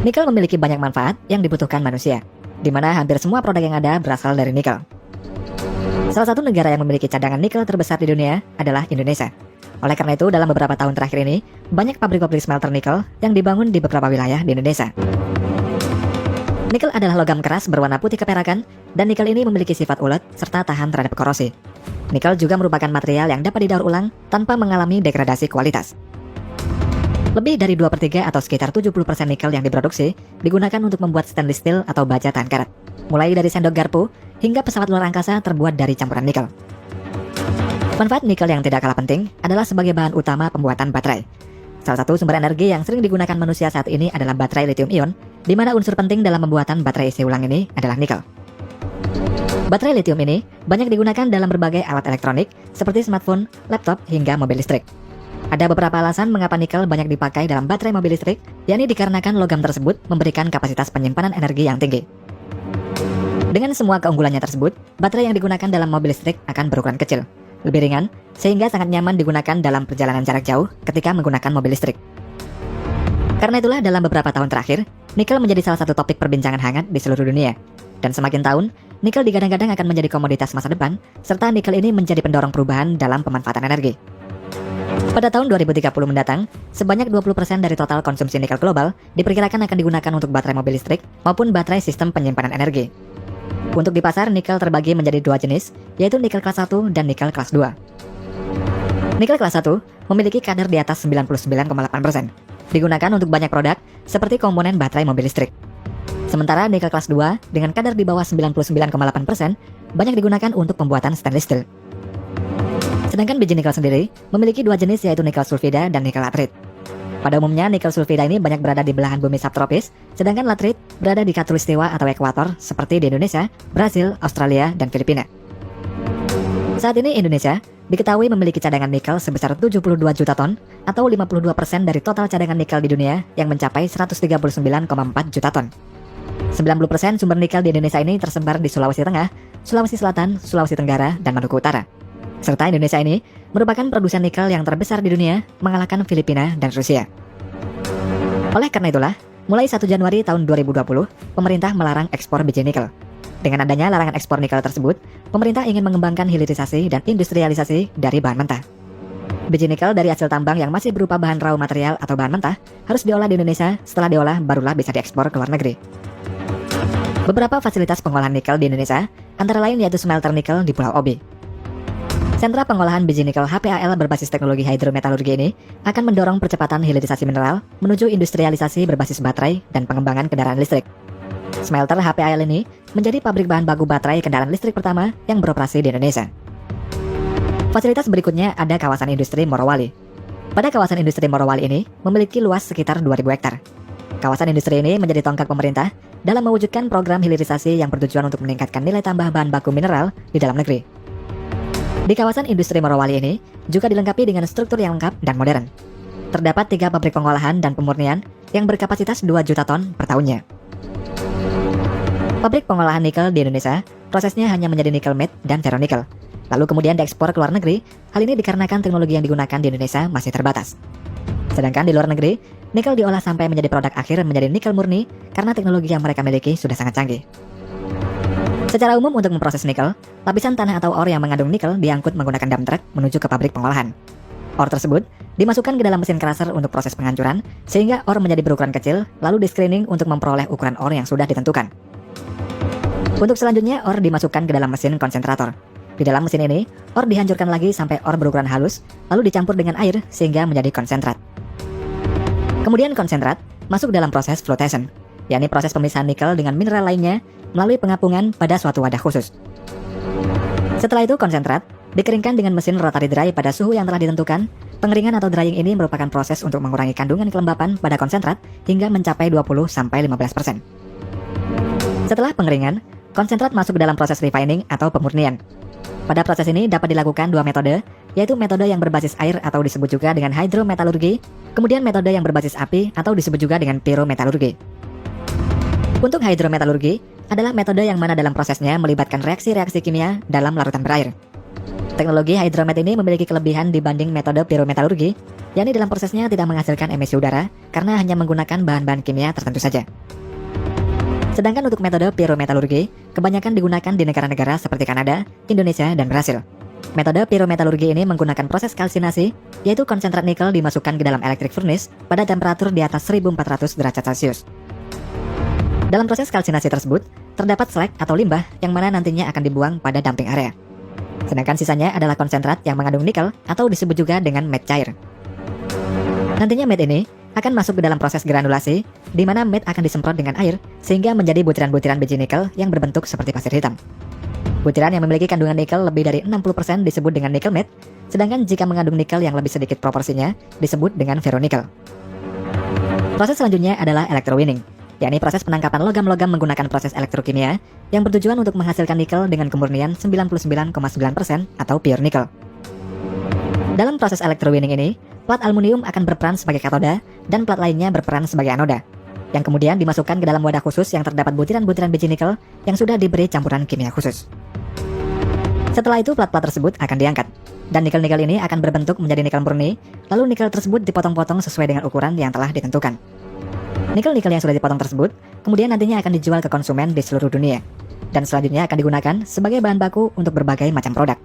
Nikel memiliki banyak manfaat yang dibutuhkan manusia, di mana hampir semua produk yang ada berasal dari nikel. Salah satu negara yang memiliki cadangan nikel terbesar di dunia adalah Indonesia. Oleh karena itu, dalam beberapa tahun terakhir ini, banyak pabrik-pabrik smelter nikel yang dibangun di beberapa wilayah di Indonesia. Nikel adalah logam keras berwarna putih keperakan, dan nikel ini memiliki sifat ulet serta tahan terhadap korosi. Nikel juga merupakan material yang dapat didaur ulang tanpa mengalami degradasi kualitas. Lebih dari 2/3 atau sekitar 70% nikel yang diproduksi digunakan untuk membuat stainless steel atau baja tahan karat. Mulai dari sendok garpu hingga pesawat luar angkasa terbuat dari campuran nikel. Manfaat nikel yang tidak kalah penting adalah sebagai bahan utama pembuatan baterai. Salah satu sumber energi yang sering digunakan manusia saat ini adalah baterai lithium ion, di mana unsur penting dalam pembuatan baterai isi ulang ini adalah nikel. Baterai lithium ini banyak digunakan dalam berbagai alat elektronik seperti smartphone, laptop, hingga mobil listrik. Ada beberapa alasan mengapa nikel banyak dipakai dalam baterai mobil listrik, yakni dikarenakan logam tersebut memberikan kapasitas penyimpanan energi yang tinggi. Dengan semua keunggulannya tersebut, baterai yang digunakan dalam mobil listrik akan berukuran kecil, lebih ringan, sehingga sangat nyaman digunakan dalam perjalanan jarak jauh ketika menggunakan mobil listrik. Karena itulah dalam beberapa tahun terakhir, nikel menjadi salah satu topik perbincangan hangat di seluruh dunia. Dan semakin tahun, nikel digadang-gadang akan menjadi komoditas masa depan, serta nikel ini menjadi pendorong perubahan dalam pemanfaatan energi. Pada tahun 2030 mendatang, sebanyak 20% dari total konsumsi nikel global diperkirakan akan digunakan untuk baterai mobil listrik maupun baterai sistem penyimpanan energi. Untuk di pasar, nikel terbagi menjadi dua jenis, yaitu nikel kelas 1 dan nikel kelas 2. Nikel kelas 1 memiliki kadar di atas 99,8%. Digunakan untuk banyak produk, seperti komponen baterai mobil listrik. Sementara nikel kelas 2 dengan kadar di bawah 99,8% banyak digunakan untuk pembuatan stainless steel. Sedangkan biji nikel sendiri memiliki dua jenis, yaitu nikel sulfida dan nikel latrit. Pada umumnya, nikel sulfida ini banyak berada di belahan bumi subtropis, sedangkan latrit berada di khatulistiwa atau ekuator seperti di Indonesia, Brasil, Australia, dan Filipina. Saat ini Indonesia diketahui memiliki cadangan nikel sebesar 72 juta ton atau 52% dari total cadangan nikel di dunia yang mencapai 139,4 juta ton. 90% sumber nikel di Indonesia ini tersebar di Sulawesi Tengah, Sulawesi Selatan, Sulawesi Tenggara, dan Maluku Utara. Serta Indonesia ini merupakan produsen nikel yang terbesar di dunia, mengalahkan Filipina dan Rusia. Oleh karena itulah, mulai 1 Januari tahun 2020, pemerintah melarang ekspor biji nikel. Dengan adanya larangan ekspor nikel tersebut, pemerintah ingin mengembangkan hilirisasi dan industrialisasi dari bahan mentah. Biji nikel dari hasil tambang yang masih berupa bahan raw material atau bahan mentah harus diolah di Indonesia, setelah diolah barulah bisa diekspor ke luar negeri. Beberapa fasilitas pengolahan nikel di Indonesia, antara lain yaitu smelter nikel di Pulau Obi. Sentra pengolahan biji nikel HPAL berbasis teknologi hidrometalurgi ini akan mendorong percepatan hilirisasi mineral menuju industrialisasi berbasis baterai dan pengembangan kendaraan listrik. Smelter HPAL ini menjadi pabrik bahan baku baterai kendaraan listrik pertama yang beroperasi di Indonesia. Fasilitas berikutnya ada kawasan industri Morowali. Pada kawasan industri Morowali ini memiliki luas sekitar 2.000 hektar. Kawasan industri ini menjadi tonggak pemerintah dalam mewujudkan program hilirisasi yang bertujuan untuk meningkatkan nilai tambah bahan baku mineral di dalam negeri. Di kawasan industri Morowali ini juga dilengkapi dengan struktur yang lengkap dan modern. Terdapat 3 pabrik pengolahan dan pemurnian yang berkapasitas 2 juta ton per tahunnya. Pabrik pengolahan nikel di Indonesia, prosesnya hanya menjadi nikel matte dan ferronikel. Lalu kemudian diekspor ke luar negeri, hal ini dikarenakan teknologi yang digunakan di Indonesia masih terbatas. Sedangkan di luar negeri, nikel diolah sampai menjadi produk akhir menjadi nikel murni karena teknologi yang mereka miliki sudah sangat canggih. Secara umum untuk memproses nikel, lapisan tanah atau ore yang mengandung nikel diangkut menggunakan dump truck menuju ke pabrik pengolahan. Ore tersebut dimasukkan ke dalam mesin crusher untuk proses penghancuran, sehingga ore menjadi berukuran kecil, lalu di-screening untuk memperoleh ukuran ore yang sudah ditentukan. Untuk selanjutnya, ore dimasukkan ke dalam mesin konsentrator. Di dalam mesin ini, ore dihancurkan lagi sampai ore berukuran halus, lalu dicampur dengan air sehingga menjadi konsentrat. Kemudian konsentrat masuk dalam proses flotation, yakni proses pemisahan nikel dengan mineral lainnya melalui pengapungan pada suatu wadah khusus. Setelah itu konsentrat dikeringkan dengan mesin rotary dry pada suhu yang telah ditentukan. Pengeringan atau drying ini merupakan proses untuk mengurangi kandungan kelembapan pada konsentrat hingga mencapai 20-15%. Setelah pengeringan, konsentrat masuk ke dalam proses refining atau pemurnian. Pada proses ini dapat dilakukan 2 metode, yaitu metode yang berbasis air atau disebut juga dengan hidrometalurgi, kemudian metode yang berbasis api atau disebut juga dengan pyrometalurgi. Untuk hidrometalurgi adalah metode yang mana dalam prosesnya melibatkan reaksi-reaksi kimia dalam larutan berair. Teknologi hydromet ini memiliki kelebihan dibanding metode pirometalurgi, yakni dalam prosesnya tidak menghasilkan emisi udara karena hanya menggunakan bahan-bahan kimia tertentu saja. Sedangkan untuk metode pirometalurgi, kebanyakan digunakan di negara-negara seperti Kanada, Indonesia, dan Brasil. Metode pirometalurgi ini menggunakan proses kalsinasi, yaitu konsentrat nikel dimasukkan ke dalam electric furnace pada temperatur di atas 1400 derajat Celcius. Dalam proses kalsinasi tersebut, terdapat slag atau limbah yang mana nantinya akan dibuang pada dumping area. Sedangkan sisanya adalah konsentrat yang mengandung nikel atau disebut juga dengan matte cair. Nantinya matte ini akan masuk ke dalam proses granulasi, di mana matte akan disemprot dengan air sehingga menjadi butiran-butiran biji nikel yang berbentuk seperti pasir hitam. Butiran yang memiliki kandungan nikel lebih dari 60% disebut dengan nickel matte, sedangkan jika mengandung nikel yang lebih sedikit proporsinya disebut dengan ferronikel. Proses selanjutnya adalah electrowinning, yakni proses penangkapan logam-logam menggunakan proses elektrokimia yang bertujuan untuk menghasilkan nikel dengan kemurnian 99,9% atau pure nickel. Dalam proses electrowinning ini, plat aluminium akan berperan sebagai katoda dan plat lainnya berperan sebagai anoda, yang kemudian dimasukkan ke dalam wadah khusus yang terdapat butiran-butiran biji nikel yang sudah diberi campuran kimia khusus. Setelah itu plat-plat tersebut akan diangkat, dan nikel-nikel ini akan berbentuk menjadi nikel murni, lalu nikel tersebut dipotong-potong sesuai dengan ukuran yang telah ditentukan. Nikel-nikel yang sudah dipotong tersebut kemudian nantinya akan dijual ke konsumen di seluruh dunia, dan selanjutnya akan digunakan sebagai bahan baku untuk berbagai macam produk.